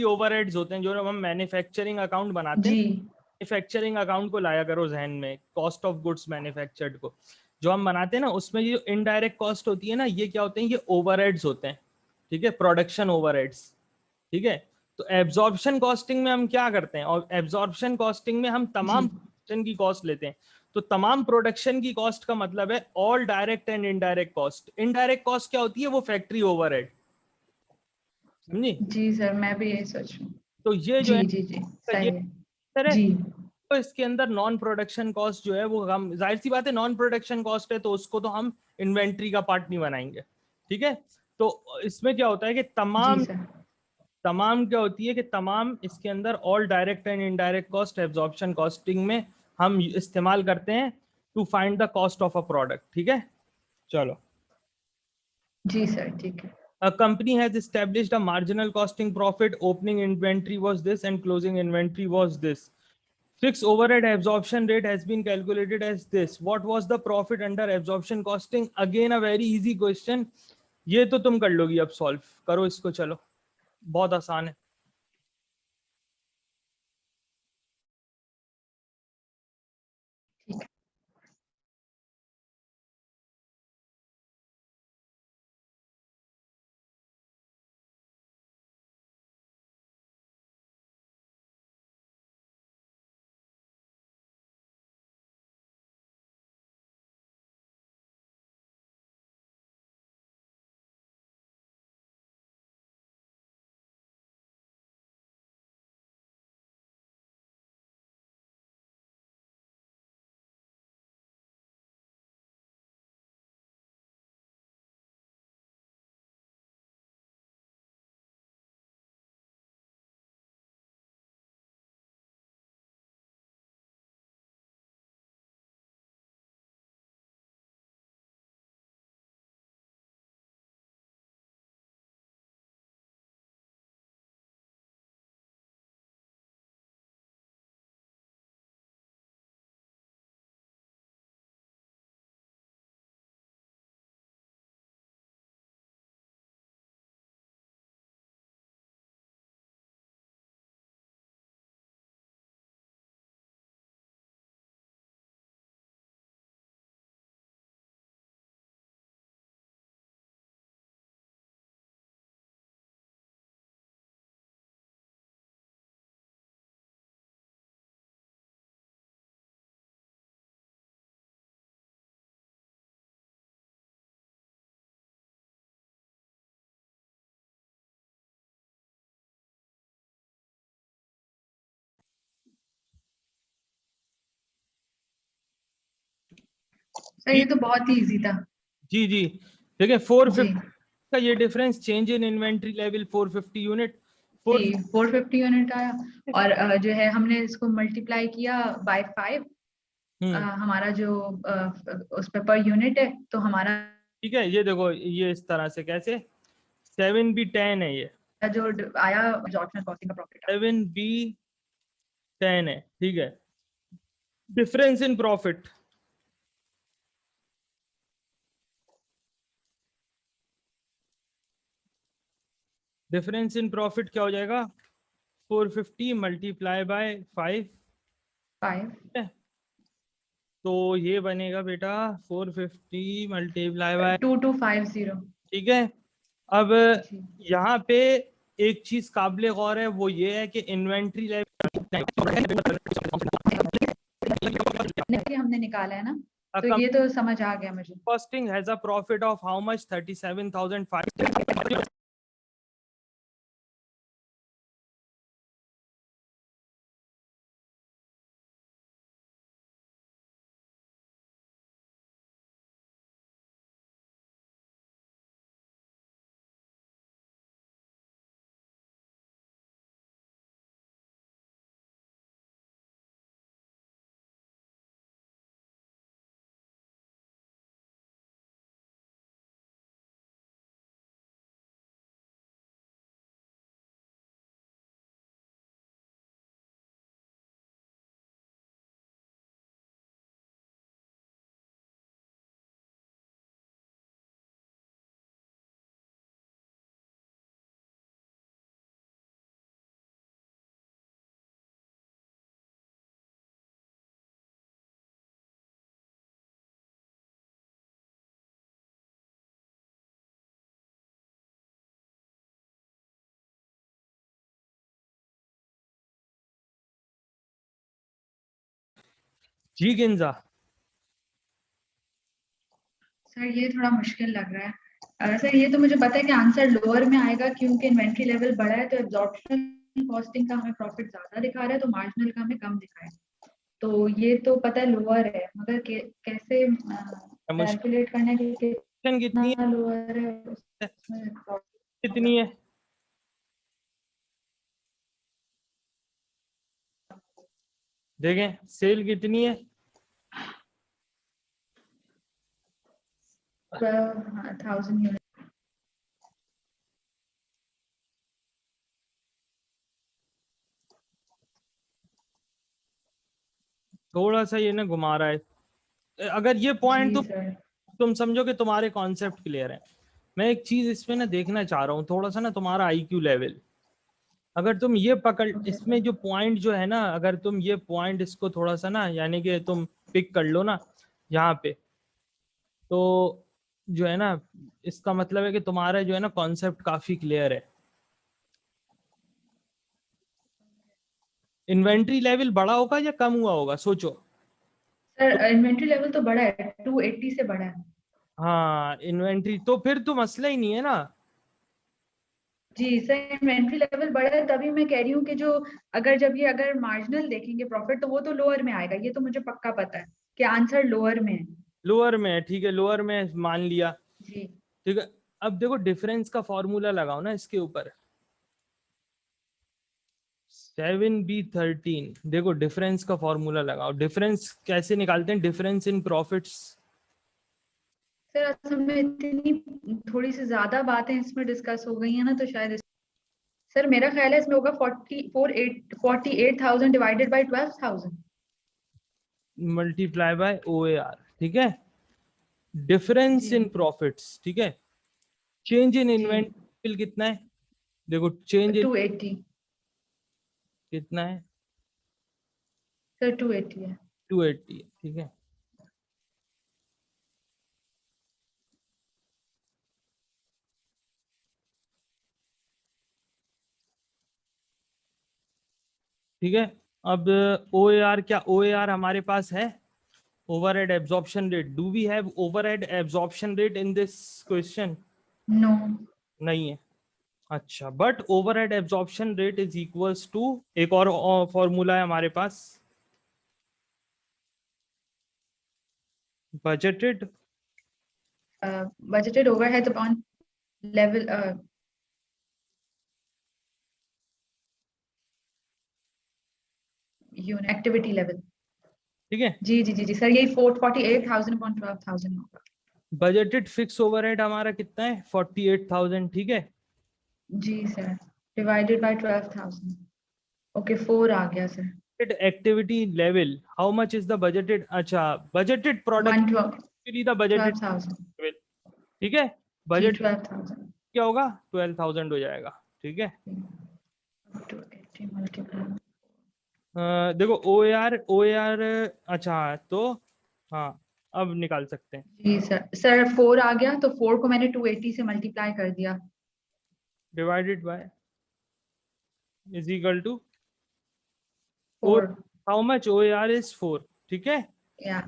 ओवरहेड्स होते हैं, जो हम मैन्युफैक्चरिंग अकाउंट बनाते हैं। जी मैन्युफैक्चरिंग अकाउंट को लाया करो जहन में, कॉस्ट ऑफ गुड्स मैन्युफैक्चर्ड को जो हम बनाते हैं ना, उसमें ये जो इनडायरेक्ट कॉस्ट होती है ना, ये क्या होते हैं? ये ओवरहेड्स होते हैं, ठीक है, प्रोडक्शन ओवरहेड्स, ठीक है। तो एब्जॉर्प्शन कॉस्टिंग में हम क्या करते हैं, और एब्जॉर्प्शन कॉस्टिंग में हम जी तमाम प्रोडक्शन की कॉस्ट लेते हैं। तो तमाम प्रोडक्शन की कॉस्ट का मतलब है all direct and indirect cost. Indirect cost क्या होती है? वो फैक्ट्री ओवरहेड, समझी? जी सर, मैं भी यही सोच रही हूँ। तो ये जो है, जी जी जी, ये सही है। सर है। जी तो इसके अंदर नॉन प्रोडक्शन कॉस्ट जो है वो हम, जाहिर सी बात है नॉन प्रोडक्शन कॉस्ट है तो उसको तो हम इन्वेंट्री का पार्ट नहीं बनाएंगे, ठीक है। तो इसमें क्या होता है कि जी तमाम सर। तमाम क्या होती है कि तमाम इसके अंदर all direct and indirect cost absorption costing में हम इस्तेमाल करते हैं to find the cost of a product, ठीक है। चलो, जी सर, ठीक है। a company has established a marginal costing profit, opening inventory was this and closing inventory was this. Fixed overhead absorption rate has been calculated as this. What was the profit under absorption costing? Again a very easy question. ये तो तुम कर लोगी, अब सॉल्व करो इसको, चलो बहुत आसान है। ठीक है। सर जी ये तो बहुत ही इजी था। जी जी, देखिए 450 जी का ये difference, change in inventory level 450 unit, जी, 450। 450 यूनिट आया। और जो है हमने इसको मल्टीप्लाई किया बाय 5। हम्म, हमारा जो उस पे पर यूनिट है, तो हमारा ठीक है। ये देखो, ये इस तरह से कैसे, 7B10 है ये, जो आया एब्जॉर्प्शन कॉस्टिंग का प्रॉफिट आया। 7B10 है, ठीक है। Difference in profit, difference in profit क्या हो जाएगा? 450 मल्टीप्लाई बाय 5, 5। तो ये बनेगा बेटा 450 मल्टीप्लाई बाय, 2250। ठीक है। अब जी, यहाँ पे एक चीज काबिले गौर है, वो ये है कि इन्वेंट्री नहीं हमने निकाला है ना, तो लेवल ये तो समझ आ गया मुझे। costing has a profit of how much? 37,500। जी गिंजा। सर ये थोड़ा मुश्किल लग रहा है। सर ये तो मुझे पता है कि आंसर लोअर में आएगा क्योंकि इन्वेंट्री लेवल बड़ा है, तो एब्जॉर्प्शन कॉस्टिंग का हमें प्रॉफिट ज्यादा दिखा रहा है, तो मार्जिनल का हमें कम दिखा है। तो ये तो पता है लोअर है, मगर कैसे मुश्किल कैलकुलेट करना है कि कितनी कितना लोअर है है? उसमें कितनी है? देखें सेल कितनी है? 12,000 यूनिट। थोड़ा सा ये ना घुमा रहा है। अगर ये पॉइंट जी सर। तुम समझो कि तुम्हारे कॉन्सेप्ट क्लियर है। मैं एक चीज इसमें ना देखना चाह रहा हूँ थोड़ा सा ना तुम्हारा आईक्यू लेवल। अगर तुम ये पकड़ ओके इसमें सर। जो पॉइंट जो है ना, अगर तुम ये पॉइंट इसको थोड़ा सा ना यानी कि तुम पिक कर लो ना यहाँ पे, तो जो है ना इसका मतलब है कि तुम्हारा जो है ना कॉन्सेप्ट काफी क्लियर है। इन्वेंट्री लेवल बड़ा होगा या कम हुआ होगा सोचो। तो सर इन्वेंट्री लेवल तो बड़ा है, 280 से बड़ा है। हाँ इन्वेंट्री तो फिर तो मसला ही नहीं है ना। जी सर इन्वेंट्री लेवल बड़ा है, तभी मैं कह रही हूँ कि जो अगर मार्जिनल देखेंगे प्रॉफिट तो वो तो लोअर में आएगा, ये तो मुझे पक्का पता है कि आंसर लोअर में है। लोअर में है, ठीक है लोअर में मान लिया। जी ठीक है। अब देखो डिफरेंस का फॉर्मूला लगाओ ना इसके ऊपर। 7B13, देखो डिफरेंस का फॉर्मूला लगाओ। डिफरेंस कैसे निकालते हैं? Difference in profits. सर असल में इतनी थोड़ी सी ज्यादा बातें इसमें डिस्कस हो गई है ना, तो शायद सर मेरा ख्याल है इसमें होगा 48,000 divided by 12,000। Multiply by OAR, ठीक है। डिफरेंस जी इन प्रॉफिट्स, ठीक है। चेंज इन जी इन्वेंटरी कितना है? देखो चेंज इन 280। कितना है? सर 280 है। 280 है, ठीक है। ठीक है। अब OAR, क्या OAR हमारे पास है? Overhead absorption rate. Do we have overhead absorption rate in this question? No. नहीं है। अच्छा, but overhead absorption rate is equals to, एक और फॉर्मूला है हमारे पास, budgeted budgeted overheads upon level unit activity level. ठीक है। जी जी जी जी सर, यही 48,000 अपॉन 12,000 होगा। बजटेड फिक्स ओवरहेड हमारा कितना है? 48,000, ठीक है। जी सर, डिवाइडेड बाय 12,000। ओके 4 आ गया sir. Activity level, how much is the budgeted? अच्छा, budgeted product, 112 the budgeted 12,000। Level, ठीक है। जी बजट 12,000। क्या होगा? 12,000 हो जाएगा, ठीक है। 280 मल्टीप्लाई। देखो ओ ए आर, अच्छा तो हाँ अब निकाल सकते हैं। जी सर 4 आ गया, तो 4 को मैंने 280 से मल्टीप्लाई कर दिया। Divided by is equal to O, 4 how much? OAR is 4, ठीक है। या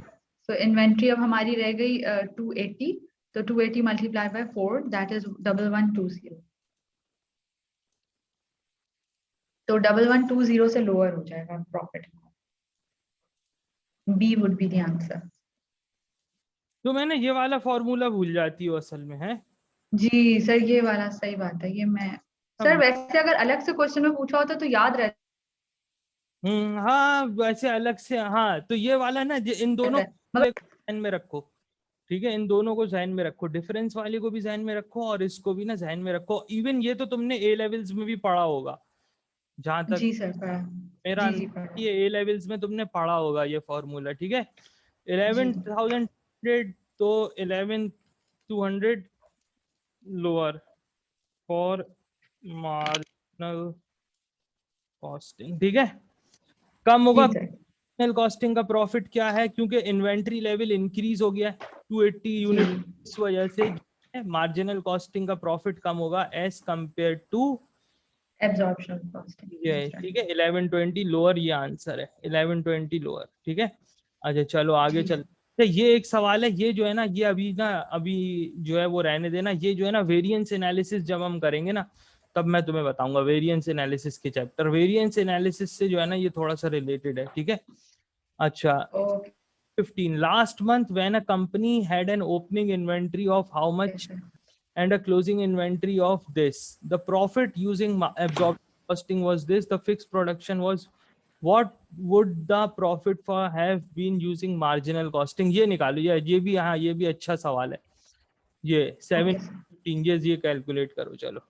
सो इन्वेंट्री अब हमारी रह गई 280, तो 280 मल्टीप्लाई बाय 4 दैट इज 1120। तो 1120 से लोअर हो जाएगा profit. B would be the answer. तो मैंने ये वाला फॉर्मूला भूल जाती हो असल में है। जी सर ये वाला सही बात है, ये मैं सर अब वैसे अगर अलग से क्वेश्चन में पूछा होता तो याद रहता हाँ वैसे अलग से, हाँ तो ये वाला ना इन दोनों है, को मगर ध्यान में रखो। ठीक है, इन दोनों को ध्यान में रखो, डिफरेंस वाले को भी ध्यान में रखो और इसको भी ना ध्यान में रखो। इवन ये तो तुमने ए लेवल्स में भी पढ़ा होगा, जहां तक जी सर पढ़ा। मेरा जी जी अंदाजा है, पढ़ा। ये ए लेवल्स में तुमने पढ़ा होगा ये फॉर्मूला, ठीक है। जी 11,100, तो 11,200 लोअर फॉर मार्जिनल कॉस्टिंग, ठीक है। कम होगा। जी सर। मार्जिनल कॉस्टिंग का प्रॉफिट क्या है? क्योंकि इन्वेंट्री लेवल इंक्रीज हो गया है 280 जी यूनिट, इस वजह से मार्जिनल कॉस्टिंग का प्रॉफिट कम होगा as compare to absorption costing ये, दैट्स ठीक राइट। है। 1120 लोअर, ये आंसर है 1120 लोअर, ठीक है। अच्छा चलो आगे जी चल। तो ये एक सवाल है, ये जो है ना, ये अभी जो है वो रहने देना। ये जो है ना वेरिएंस एनालिसिस जब हम करेंगे ना, तब मैं तुम्हें बताऊंगा वेरिएंस एनालिसिस के चैप्टर। वेरिएंस एनालिसिस से जो है ना ये थोड़ा सा रिलेटेड है, ठीक है। अच्छा, okay 15 last month when a company had an opening inventory of how much sir. and a closing inventory of this, the profit using absorption costing was this, the fixed production was what, would the profit for have been using marginal costing? ये निकालो, ये भी, हाँ ये भी अच्छा सवाल है। ये सेवन ओके सर। 15 ये कैलकुलेट करो चलो।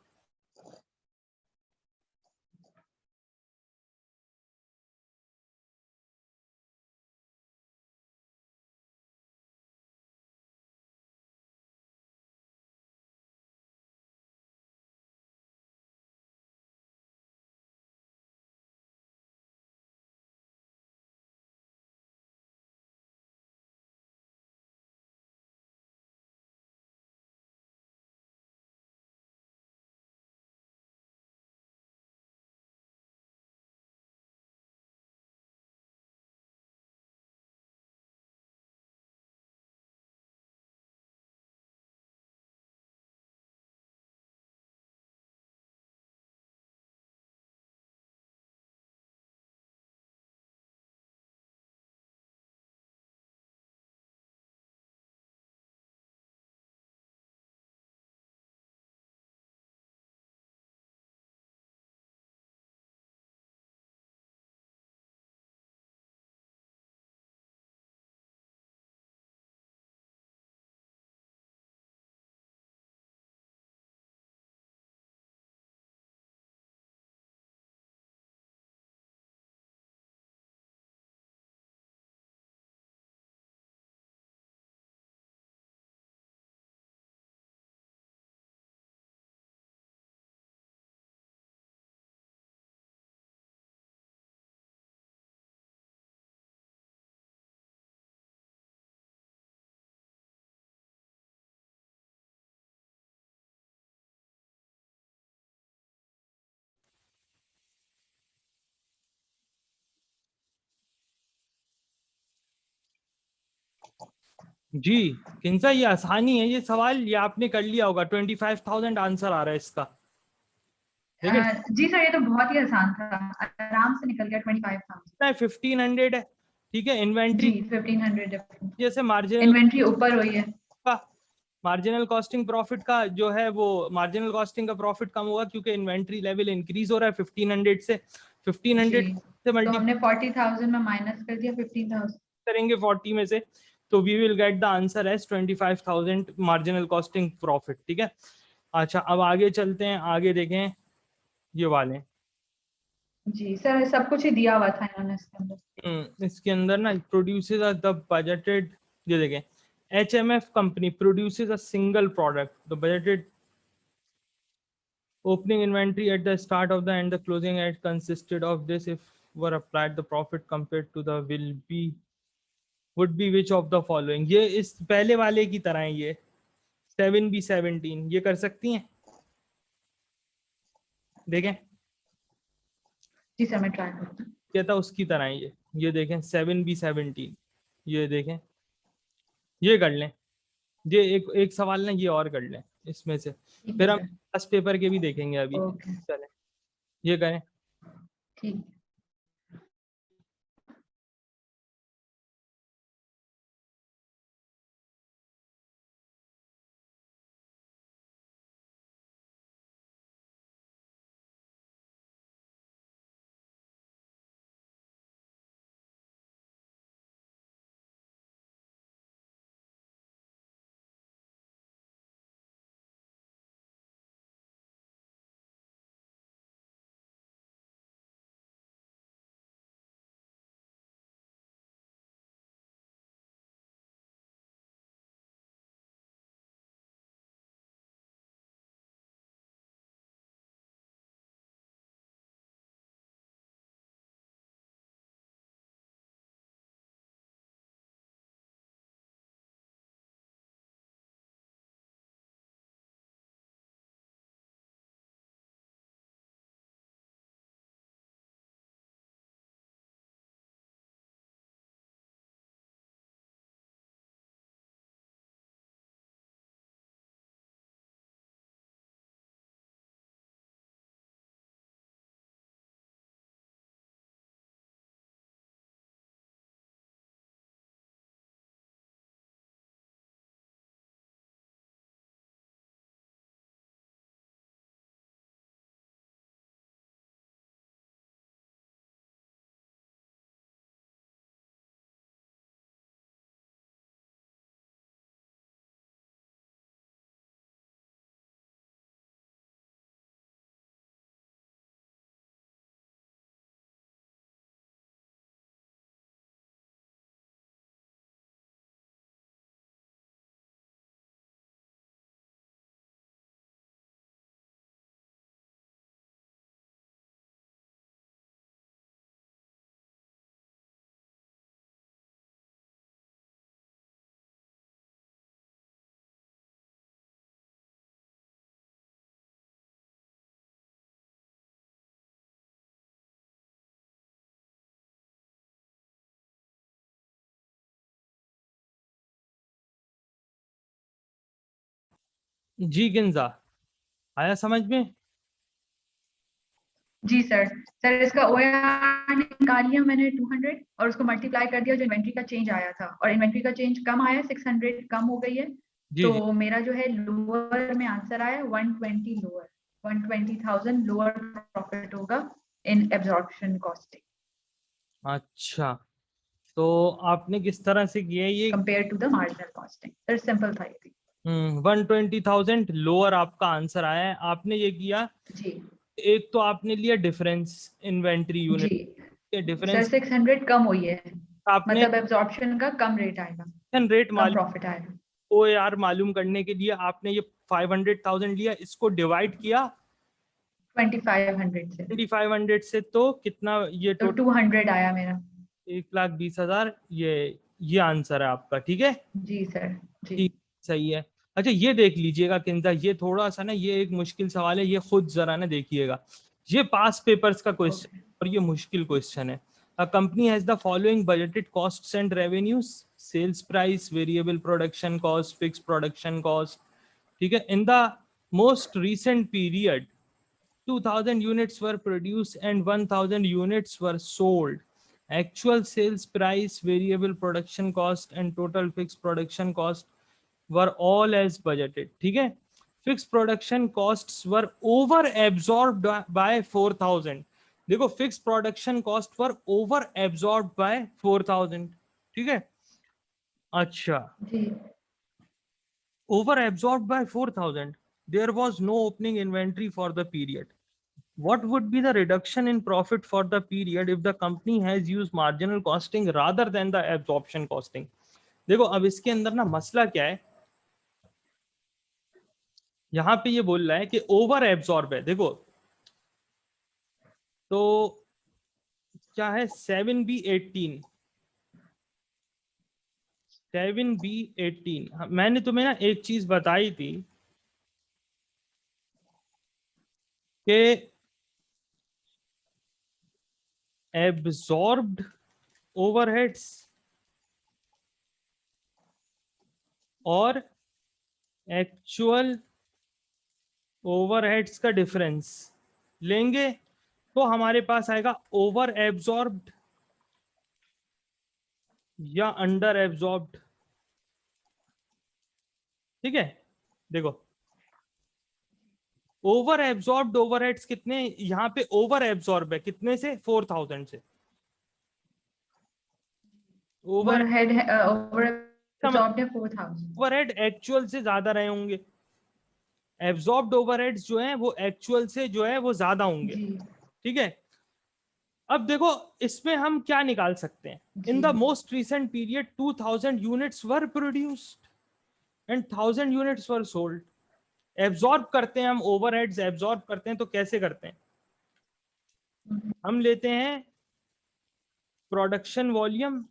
जी किंसा, ये आसानी है ये सवाल, ये आपने कर लिया होगा। 25,000 आंसर आ रहा है इसका, देखें। जी सर, ये तो बहुत ही आसान था, आराम से निकल गया 25,000। 1500 है, ठीक है। जी इन्वेंट्री 1500 डिफरेंस। जैसे मार्जिनल इन्वेंट्री ऊपर हुई है। का, मार्जिनल कॉस्टिंग प्रॉफिट का जो है वो, मार्जिनल कॉस्टिंग का प्रॉफिट कम होगा क्योंकि इन्वेंट्री लेवल इंक्रीज हो रहा है 1500 से। जी 1500 से तो मल्टीप्लाई हमने 40,000 में माइनस कर दिया 15,000। करेंगे 40 में से, तो we will get the answer as 25,000 marginal costing profit, ठीक है। अच्छा अब आगे चलते हैं, आगे देखें ये वाले। जी सर, सब कुछ ही दिया हुआ था इन्होंने इसके अंदर। इसके अंदर ना प्रोड्यूसेस द बजटेड, ये देखें, HMF company produces a single product, the budgeted opening inventory at the start of the and the closing at consisted of this, if were applied the profit compared to the will be would be which of the following? ये इस पहले वाले की तरह है, ये 7B17 ये कर सकती हैं, देखें। जी सर, मैं ट्राई करती हूँ। क्या था उसकी तरह है ये देखें 7B17, ये देखें, ये कर लें। ये एक एक सवाल ना ये और कर लें इसमें से, ठीक है फिर हम सर। फर्स्ट पेपर के भी देखेंगे अभी। ओके। चलें ये करें। ठीक। जी गिंजा, आया समझ में? जी सर। सर इसका OAR निकाल लिया मैंने 200 और उसको मल्टीप्लाई कर दिया जो इन्वेंट्री का चेंज आया था, और इन्वेंट्री का चेंज कम आया, 600 कम हो गई है। जी जी। तो मेरा जो है लोअर में आंसर आया 120 लोअर, 120,000 लोअर प्रॉफिट होगा इन एब्जॉर्प्शन कॉस्टिंग अच्छा, तो आपने किस तरह से किया है ये? Compare to the marginal costing. Sir simple था ये। 120,000 लोअर आपका आंसर आया है। आपने ये किया, जी एक तो आपने लिया डिफरेंस इन्वेंट्री यूनिट जी के सर, डिफरेंस, 600 कम हुई है, आपने मतलब एब्जॉर्प्शन का कम रेट आएगा, रेट कम मालूम, प्रॉफिट आएगा। OAR मालूम करने के लिए आपने ये 500,000 लिया, इसको डिवाइड किया 2500 से, 2500 से, तो कितना ये तो टोटल? 200 आया मेरा। 1,20,000, ये आंसर है आपका, ठीक है। जी सर। जी ठीक, सही है। अच्छा ये देख लीजिएगा किंजा, ये थोड़ा सा ना, ये एक मुश्किल सवाल है, ये खुद जरा ना देखिएगा। ये पास पेपर्स का क्वेश्चन ओके। और ये मुश्किल क्वेश्चन है। A company has the following budgeted costs and revenues, sales price, variable production cost, fix production cost, ठीक है। In the most recent period 2,000 units were produced and 1,000 units were sold. Actual sales price, variable production cost and total fixed production cost were all as budgeted. ठीक है। Fixed production costs were over absorbed by 4,000. देखो fixed production cost were over absorbed by 4,000, ठीक है। अच्छा, जी over absorbed by 4,000, there was no opening inventory for the period. What would be the reduction in profit for the period if the company has used marginal costing rather than the absorption costing? देखो अब इसके अंदर ना मसला क्या है, यहां पे ये बोल रहा है कि ओवर एब्जॉर्ब है। देखो तो क्या है, 7B18, 7B18, मैंने तुम्हें ना एक चीज बताई थी कि एब्जॉर्ब्ड ओवरहेड्स और एक्चुअल ओवरहेड्स का डिफरेंस लेंगे तो हमारे पास आएगा ओवर एब्जॉर्ब्ड या अंडर एब्जॉर्ब्ड, ठीक है। देखो ओवर एब्जॉर्ब्ड ओवरहेड्स कितने, यहाँ पे ओवर एब्जॉर्ब है कितने से, 4,000 से। ओवर ओवरहेड है, ओवर एब्जॉर्ब्ड है 4000। ओवरहेड एक्चुअल से ज्यादा रहे होंगे, एब्जॉर्ब्ड ओवरहेड्स जो हैं वो एक्चुअल से जो है वो ज्यादा होंगे, जी ठीक है। अब देखो इसमें हम क्या निकाल सकते हैं, इन जी the most recent period 2,000 units were produced and 1,000 units were sold. Absorb करते हैं हम ओवरहेड्स, एब्जॉर्ब करते हैं तो कैसे करते हैं, हम लेते हैं प्रोडक्शन वॉल्यूम,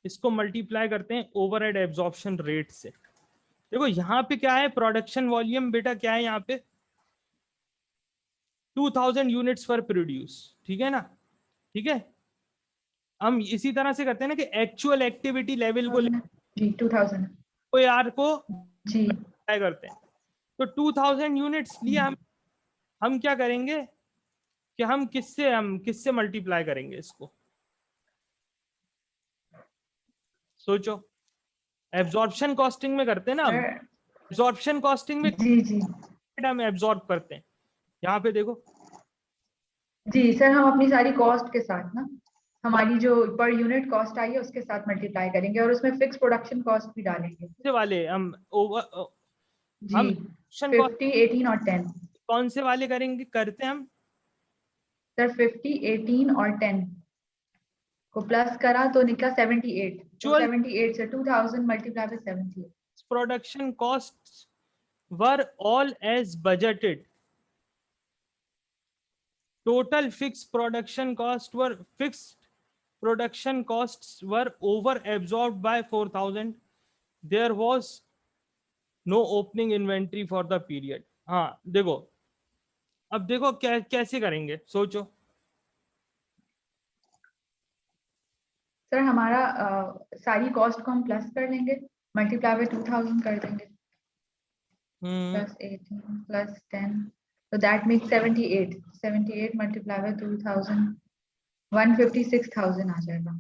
इसको मल्टीप्लाई करते हैं ओवरहेड एब्जॉर्प्शन रेट से। देखो यहाँ पे क्या है, प्रोडक्शन वॉल्यूम बेटा क्या है यहाँ पे, 2,000 यूनिट्स पर प्रोड्यूस, ठीक है ना, ठीक है। हम इसी तरह से करते हैं ना कि एक्चुअल एक्टिविटी लेवल को जी 2000। OAR को जी मल्टीप्लाई करते हैं। तो 2,000 यूनिट्स लिए हम क्या करेंगे कि हम किससे मल्टीप्लाई करेंगे इसको, सोचो। एब्जॉर्प्शन कॉस्टिंग में करते हैं ना हम, सर। एब्जॉर्प्शन कॉस्टिंग में जी जी हम एब्जॉर्ब करते हैं। यहाँ पे देखो जी सर, हम अपनी सारी कॉस्ट के साथ ना, हमारी जो पर यूनिट कॉस्ट आई है उसके साथ मल्टीप्लाई करेंगे और उसमें फिक्स प्रोडक्शन कॉस्ट भी डालेंगे। से वाले हम ओवर, जी हम एब्जॉर्प्शन कॉस्ट 50, 18 और 10। कौन से वाले करेंगे, करते हैं हम सर 50, 18 और 10 को प्लस करा तो निकला 78, तो एक्चुअल 78 से 2000 multiply by 78। Production costs were all as budgeted, total fixed production cost were fixed production costs were over absorbed by 4,000, there was no opening inventory for the period। हाँ देखो, अब देखो कैसे करेंगे सोचो। सर हमारा सारी कॉस्ट को हम प्लस कर लेंगे, मल्टीप्लाई बाय 2000 कर देंगे। plus 18 plus 10, so that makes 78. 78 multiplied by 2000, 156,000 आ जाएगा.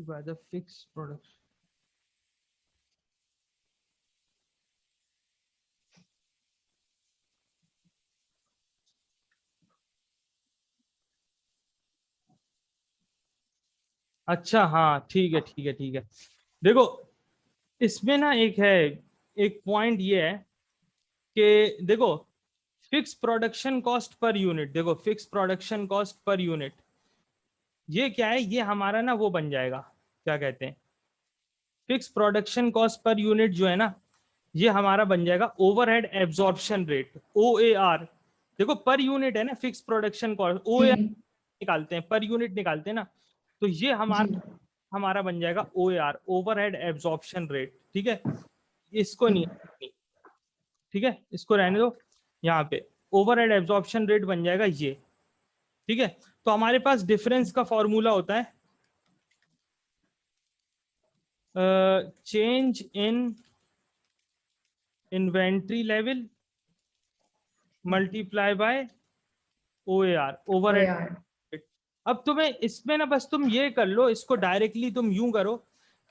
by the fixed production. अच्छा हाँ ठीक है ठीक है ठीक है. देखो इसमें ना एक पॉइंट ये है कि देखो fix production cost per unit, देखो fix production cost per unit ये क्या है, ये हमारा ना वो बन जाएगा, क्या कहते हैं, fix production cost per unit जो है ना ये हमारा बन जाएगा ओवरहेड एब्जॉर्प्शन रेट, OAR. देखो पर यूनिट है ना फिक्स प्रोडक्शन कॉस्ट, OAR निकालते हैं, पर यूनिट निकालते हैं ना, तो ये हमारा बन जाएगा OAR, ओवरहेड एब्जॉर्प्शन रेट. ठीक है, इसको नहीं, ठीक है इसको रहने दो. यहाँ पे ओवरहेड एब्जॉर्प्शन रेट बन जाएगा ये. ठीक है, तो हमारे पास डिफरेंस का फॉर्मूला होता है change in inventory level multiply by OAR, overhead. अब तुम्हें इसमें ना बस तुम ये कर लो, इसको डायरेक्टली तुम यूं करो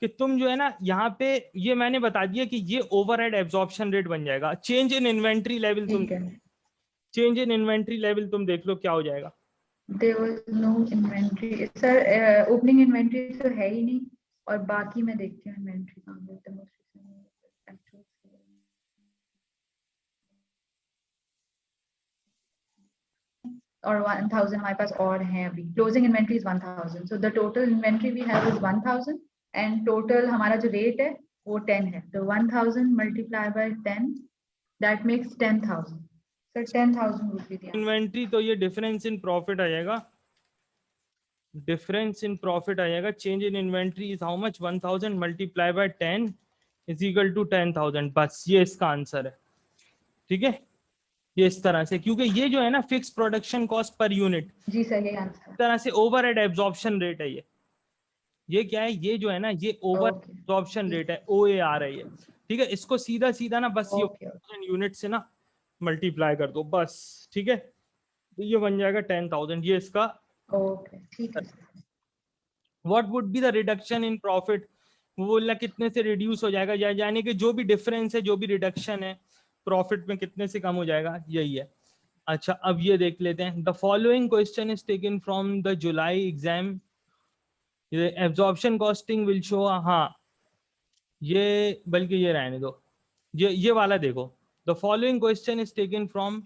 कि तुम जो है ना यहाँ पे ये मैंने बता दिया कि ये ओवरहेड एब्जॉर्प्शन रेट बन जाएगा. चेंज इन इन्वेंट्री लेवल तुम, चेंज इन इन्वेंट्री लेवल तुम देख लो क्या हो जाएगा. There was no inventory. Sir opening inventory तो है ही नहीं, और बाकी मैं देखती हूँ इन्वेंट्री कहाँ देते हैं. और 1000 हमारे पास और हैं अभी. Closing inventory is 1000, so the total inventory we have is 1000 and total हमारा जो रेट है वो 10 है. तो 1000 multiply by 10 that makes 10,000. Sir 10,000 रुपए दिया इन्वेंट्री, तो ये डिफरेंस इन प्रॉफिट आ जाएगा, डिफरेंस इन प्रॉफिट आ जाएगा. Change in inventory is how much, 1000 multiply by 10 is equal to 10,000. बस ये इसका आंसर है. ठीक है, ये इस तरह से, क्योंकि ये जो है ना fix production cost per unit, जी सर ये आंसर. इस तरह से ओवरहेड एब्जॉर्प्शन रेट है ये क्या है, ये जो है ना ये ओवर एब्जॉर्प्शन रेट है, OAR है ये. ठीक है, इसको सीधा सीधा ना बस ये यूनिट से ना मल्टीप्लाई कर दो बस. ठीक है, तो ये बन जाएगा 10,000, ये इसका. ओके ठीक है. What would be the reduction in profit, वो बोला कितने से रिड्यूस हो जाएगा, यानी कि जो भी डिफरेंस है, जो भी रिडक्शन है प्रॉफिट में कितने से कम हो जाएगा, यही है. अच्छा अब ये देख लेते हैं. The following question is taken from the July exam. Absorption costing will show, हाँ ये बल्कि ये रहने दो, ये वाला देखो. The following question is taken from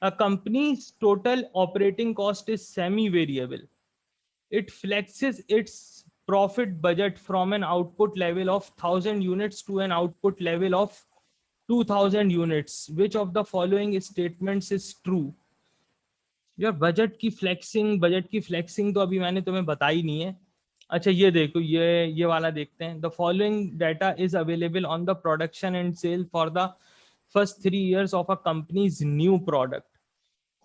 a companies total operating cost is semi variable. It flexes its profit budget from an output level of 1000 units to an output level of 2000 units. Which of the following statements is true? यार बजट की फ्लेक्सिंग तो अभी मैंने तुम्हें बताई नहीं है. अच्छा ये देखो, ये वाला देखते हैं. The following data is available on the production and sale for the first 3 years of a company's new product.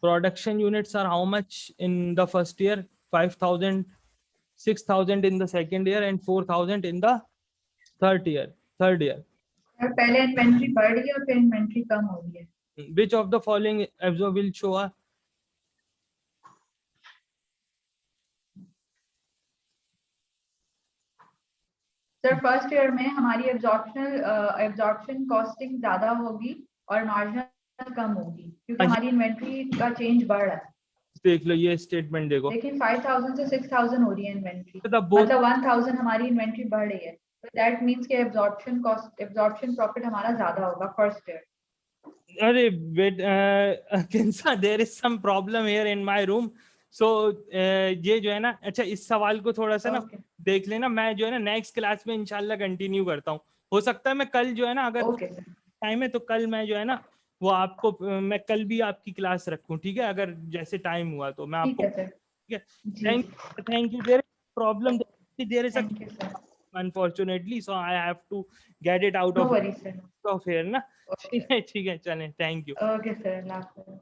Production units are how much in the first year? 5,000, 6,000 in the second year and 4,000 in the third year. पहले इन्वेंट्री बढ़ रही है और फिर इन्वेंट्री कम हो रही है. Which of the following absorb will show a, sir first year में हमारी एब्जॉर्प्शन कॉस्टिंग ज्यादा होगी और मार्जिन कम होगी क्योंकि हमारी इन्वेंट्री का चेंज बढ़ रहा है. देख लो ये स्टेटमेंट देखो, लेकिन 5,000 से 6,000 हो रही है इन्वेंट्री, मतलब 1,000 हमारी इन्वेंट्री बढ़ रही है. तो दैट मींस कि एब्जॉर्प्शन प्रॉफिट हमारा ज्यादा होगा फर्स्ट ईयर. अरे वेट कैंसा, there is some problem here in my room. So ये जो है ना, अच्छा इस सवाल को थोड़ा सा ना देख लेना. मैं जो है ना नेक्स्ट क्लास में इंशाल्लाह कंटिन्यू करता हूँ. हो सकता है मैं कल जो है ना, अगर टाइम है तो कल मैं जो है ना वो आपको मैं कल भी आपकी क्लास रखूं. ठीक है, अगर जैसे टाइम हुआ तो मैं आपको. ठीक है, thank you. There problem, there is unfortunately, so I have to get it out of here ना. ठीक है चलें, थैंक यू. Okay sir.